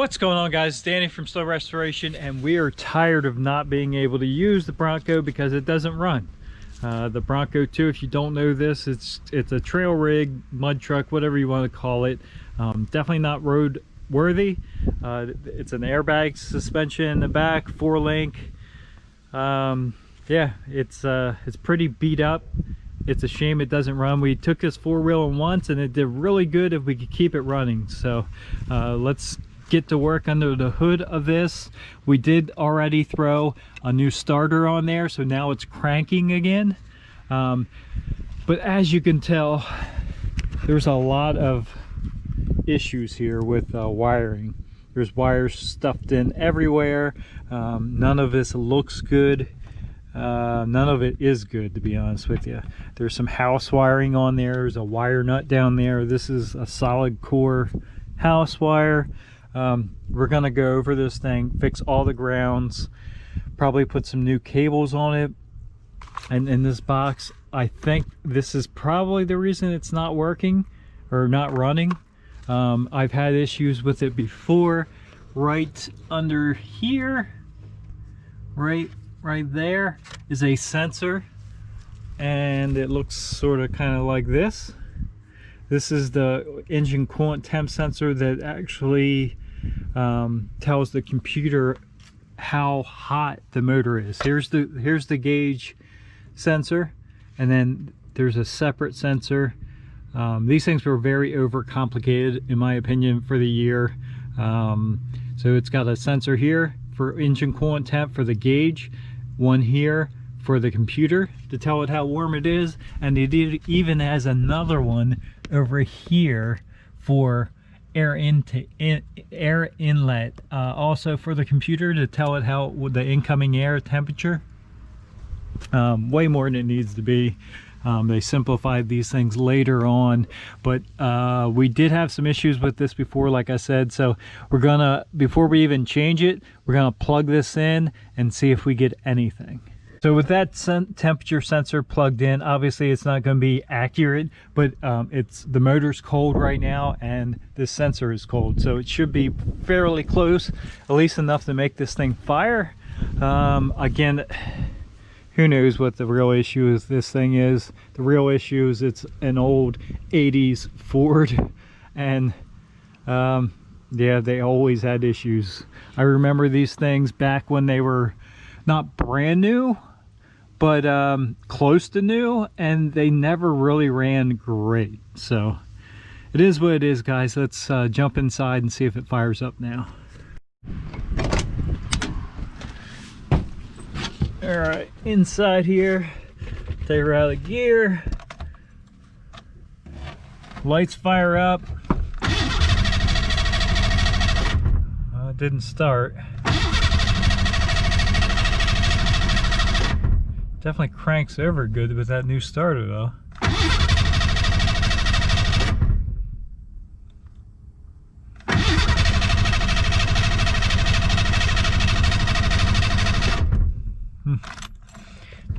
What's going on, guys? It's Danny from Slow Restoration, and we are tired of not being able to use the Bronco because it doesn't run. The Bronco II, if you don't know this, it's a trail rig, mud truck, whatever you want to call it. Definitely not road worthy. It's an airbag suspension in the back, 4-link. Yeah, it's pretty beat up. It's a shame it doesn't run. We took this four-wheeling once and it did really good if we could keep it running. So let's get to work under the hood of this. We did already throw a new starter on there, so now it's cranking again. But as you can tell, there's a lot of issues here with wiring. There's wires stuffed in everywhere. None of this looks good. None of it is good, to be honest with you. There's some house wiring on there. There's a wire nut down there. This is a solid core house wire. We're gonna go over this thing, fix all the grounds, probably put some new cables on it. And in this box, I think this is probably the reason it's not working or not running. I've had issues with it before. Right under here, right there is a sensor, and it looks sort of kind of like this. This is the engine coolant temp sensor that actually tells the computer how hot the motor is. Here's the gauge sensor, and then there's a separate sensor. These things were very overcomplicated, in my opinion, for the year. So it's got a sensor here for engine coolant temp for the gauge, one here for the computer to tell it how warm it is, and it even has another one over here for air inlet, also for the computer to tell it how the incoming air temperature. Way more than it needs to be. They simplified these things later on, but we did have some issues with this before, like I said. So we're gonna, before we even change it, we're gonna plug this in and see if we get anything. So with that temperature sensor plugged in, obviously it's not going to be accurate, but the motor's cold right now and this sensor is cold, so it should be fairly close, at least enough to make this thing fire. Again, who knows what the real issue is this thing is. The real issue is it's an old 80s Ford, and yeah, they always had issues. I remember these things back when they were not brand new, but close to new, and they never really ran great. So it is what it is, guys. Let's jump inside and see if it fires up now. All right, inside here, take her out of gear. Lights fire up. It didn't start. Definitely cranks over good with that new starter though.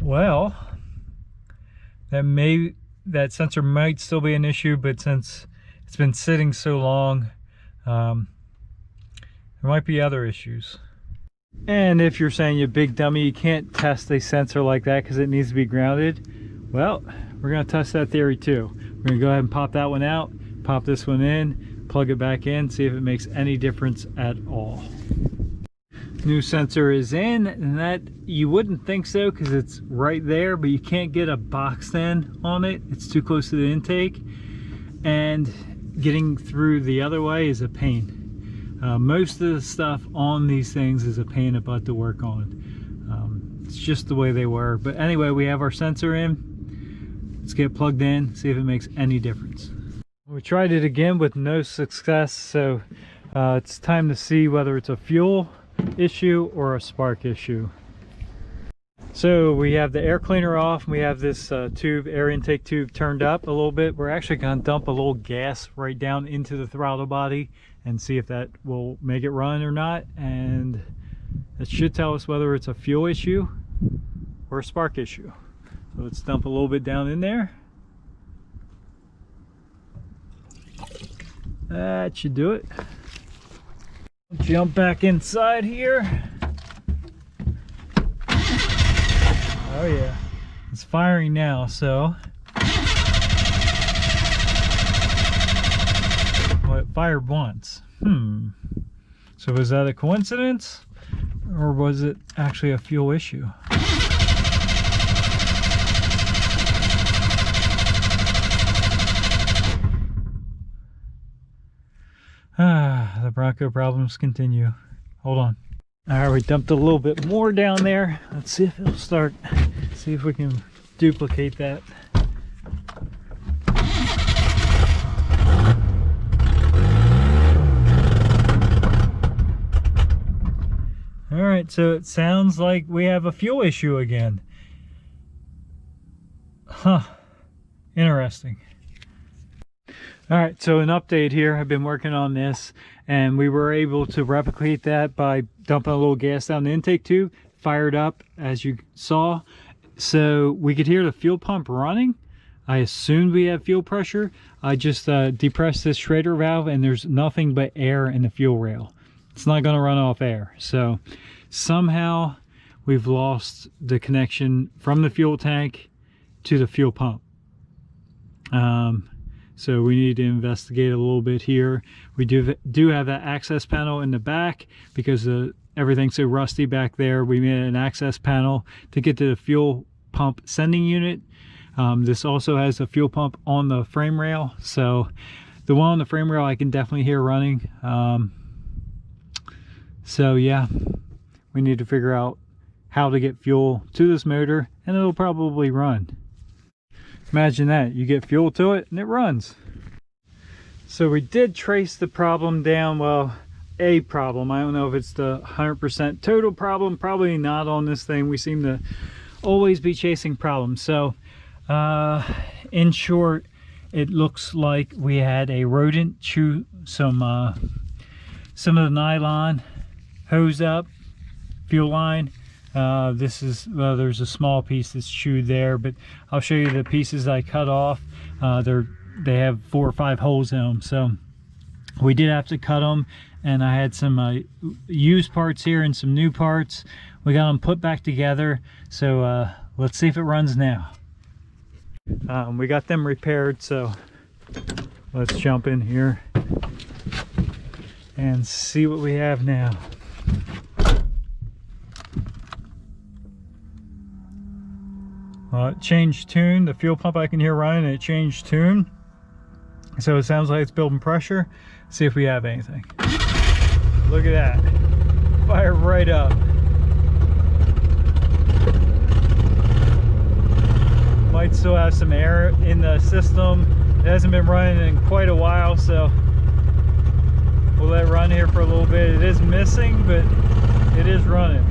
Well, that sensor might still be an issue, but since it's been sitting so long, there might be other issues. And if you're saying, you big dummy, you can't test a sensor like that because it needs to be grounded, well, we're going to test that theory too. We're going to go ahead and pop that one out, pop this one in, plug it back in, see if it makes any difference at all. New sensor is in, and that you wouldn't think so because it's right there, but you can't get a box end on it. It's too close to the intake, and getting through the other way is a pain. Most of the stuff on these things is a pain in the butt to work on. It's just the way they were. But anyway, we have our sensor in. Let's get plugged in, see if it makes any difference. We tried it again with no success, so it's time to see whether it's a fuel issue or a spark issue. So we have the air cleaner off, and we have this air intake tube turned up a little bit. We're actually going to dump a little gas right down into the throttle body and see if that will make it run or not, and it should tell us whether it's a fuel issue or a spark issue. So let's dump a little bit down in there. That should do it. Jump back inside here. Oh yeah, it's firing now, so. Well, it fired once. So was that a coincidence? Or was it actually a fuel issue? The Bronco problems continue. Hold on. Alright, we dumped a little bit more down there. Let's see if it'll start. See if we can duplicate that. Alright, so it sounds like we have a fuel issue again. Huh. Interesting. Alright, so an update here. I've been working on this, and we were able to replicate that by dumping a little gas down the intake tube. Fired up, as you saw. So we could hear the fuel pump running. I assumed we have fuel pressure. I just depressed this Schrader valve, and there's nothing but air in the fuel rail. It's not going to run off air. So somehow we've lost the connection from the fuel tank to the fuel pump. So we need to investigate a little bit here. We do have that access panel in the back because everything's so rusty back there. We made an access panel to get to the fuel pump sending unit. This also has a fuel pump on the frame rail. So the one on the frame rail I can definitely hear running. So yeah, we need to figure out how to get fuel to this motor, and it'll probably run. Imagine that, you get fuel to it and it runs. So we did trace the problem down. Well, a problem. I don't know if it's the 100% total problem. Probably not on this thing. We seem to always be chasing problems. So in short, it looks like we had a rodent chew some of the nylon hose up, fuel line. This is, well, there's a small piece that's chewed there, but I'll show you the pieces I cut off. They have 4 or 5 holes in them, so we did have to cut them, and I had some used parts here and some new parts. We got them put back together, so let's see if it runs now. We got them repaired, so let's jump in here and see what we have now. It changed tune. The fuel pump I can hear running, and it changed tune. So it sounds like it's building pressure. Let's see if we have anything. Look at that. Fire right up. Might still have some air in the system. It hasn't been running in quite a while, so we'll let it run here for a little bit. It is missing, but it is running.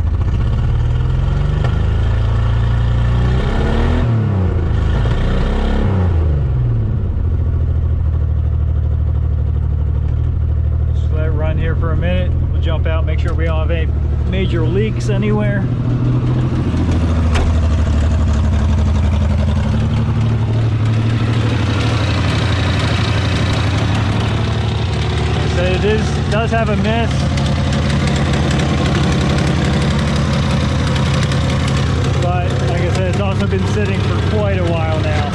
Here for a minute. We'll jump out, make sure we don't have any major leaks anywhere. So it does have a miss. But like I said, it's also been sitting for quite a while now.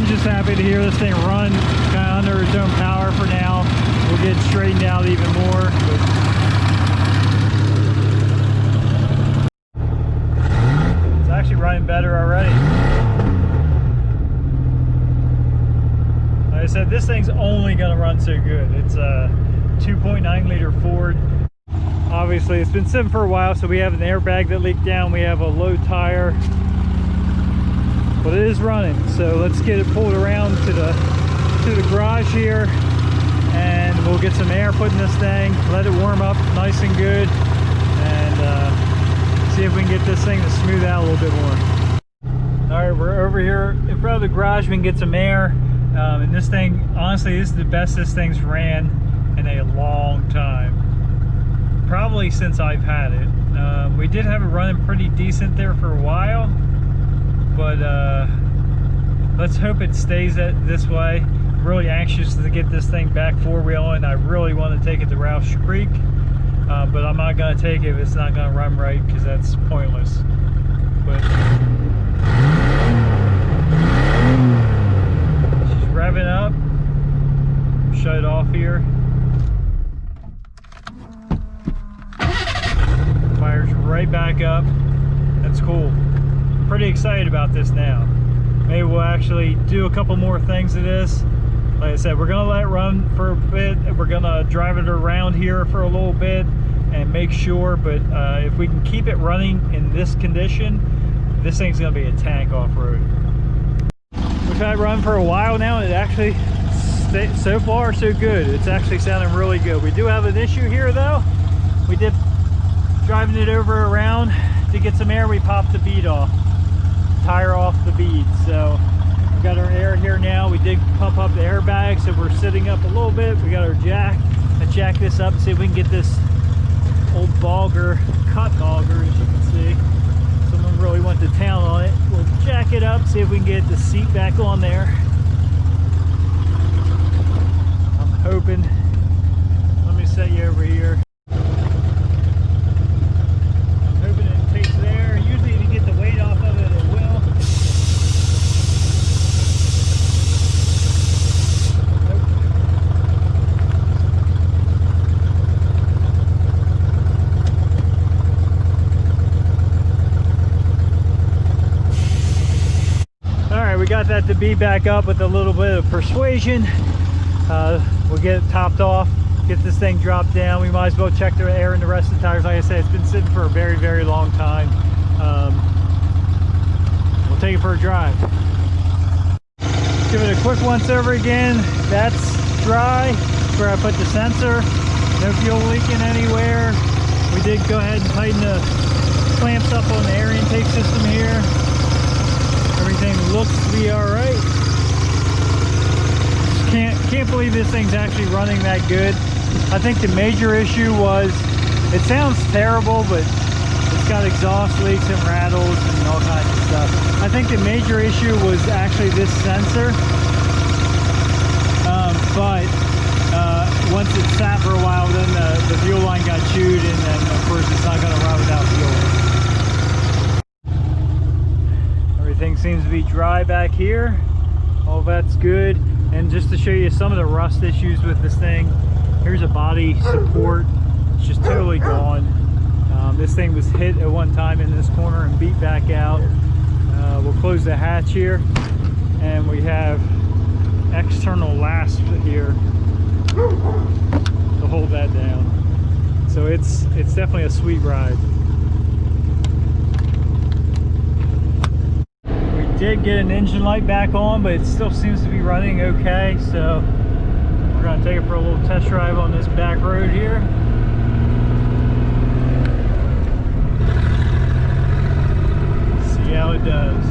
Just happy to hear this thing run kind of under its own power for now. We'll get it straightened out even more. It's actually running better already. Like I said, this thing's only going to run so good. It's a 2.9 liter Ford. Obviously, it's been sitting for a while, so we have an airbag that leaked down. We have a low tire. But it is running, so let's get it pulled around to the garage here, and we'll get some air put in this thing, let it warm up nice and good, and see if we can get this thing to smooth out a little bit more. All right, we're over here in front of the garage. We can get some air, and this thing, honestly, this is the best this thing's ran in a long time, probably since I've had it. We did have it running pretty decent there for a while. but let's hope it stays this way. I'm really anxious to get this thing back four-wheeling. I really want to take it to Ralph's Creek, but I'm not going to take it if it's not going to run right, because that's pointless. But she's revving up. Shut it off here. Fires right back up. That's cool. I'm pretty excited about this now. Maybe we'll actually do a couple more things to this. Like I said, we're gonna let it run for a bit. We're gonna drive it around here for a little bit and make sure, but if we can keep it running in this condition, this thing's gonna be a tank off-road. We've had it run for a while now, and it actually, so far so good. It's actually sounding really good. We do have an issue here though. We did, driving it over around to get some air, we popped the bead off. Tire off the bead. So we got our air here now. We did pump up the airbag, so we're sitting up a little bit. We got our jack. Let's jack this up and see if we can get this old bogger, cut bogger, as you can see. Someone really went to town on it. We'll jack it up, see if we can get the seat back on there. I'm hoping. Let me set you over here. We got that to be back up with a little bit of persuasion. We'll get it topped off, get this thing dropped down. We might as well check the air in the rest of the tires. Like I said, it's been sitting for a very, very long time. We'll take it for a drive. Give it a quick once over again. That's dry. That's where I put the sensor. No fuel leaking anywhere. We did go ahead and tighten the clamps up on the air intake system here. Everything looks to be all right. Can't believe this thing's actually running that good. I think the major issue was, it sounds terrible, but it's got exhaust leaks and rattles and all kinds of stuff. I think the major issue was actually this sensor. But once it sat for a while, then the fuel line got chewed, and then of course it's not going to run without fuel. Everything seems to be dry back here. All that's good. And just to show you some of the rust issues with this thing, here's a body support. It's just totally gone. This thing was hit at one time in this corner and beat back out. We'll close the hatch here, and we have external lasp here to hold that down. So it's definitely a sweet ride. Did get an engine light back on, but it still seems to be running okay, so we're going to take it for a little test drive on this back road here. See how it does.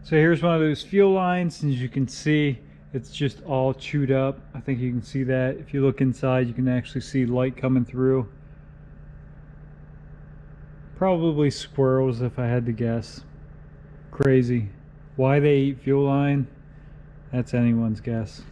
So here's one of those fuel lines, and as you can see, it's just all chewed up. I think you can see that. If you look inside, you can actually see light coming through. Probably squirrels, if I had to guess. Crazy. Why they eat fuel line, that's anyone's guess.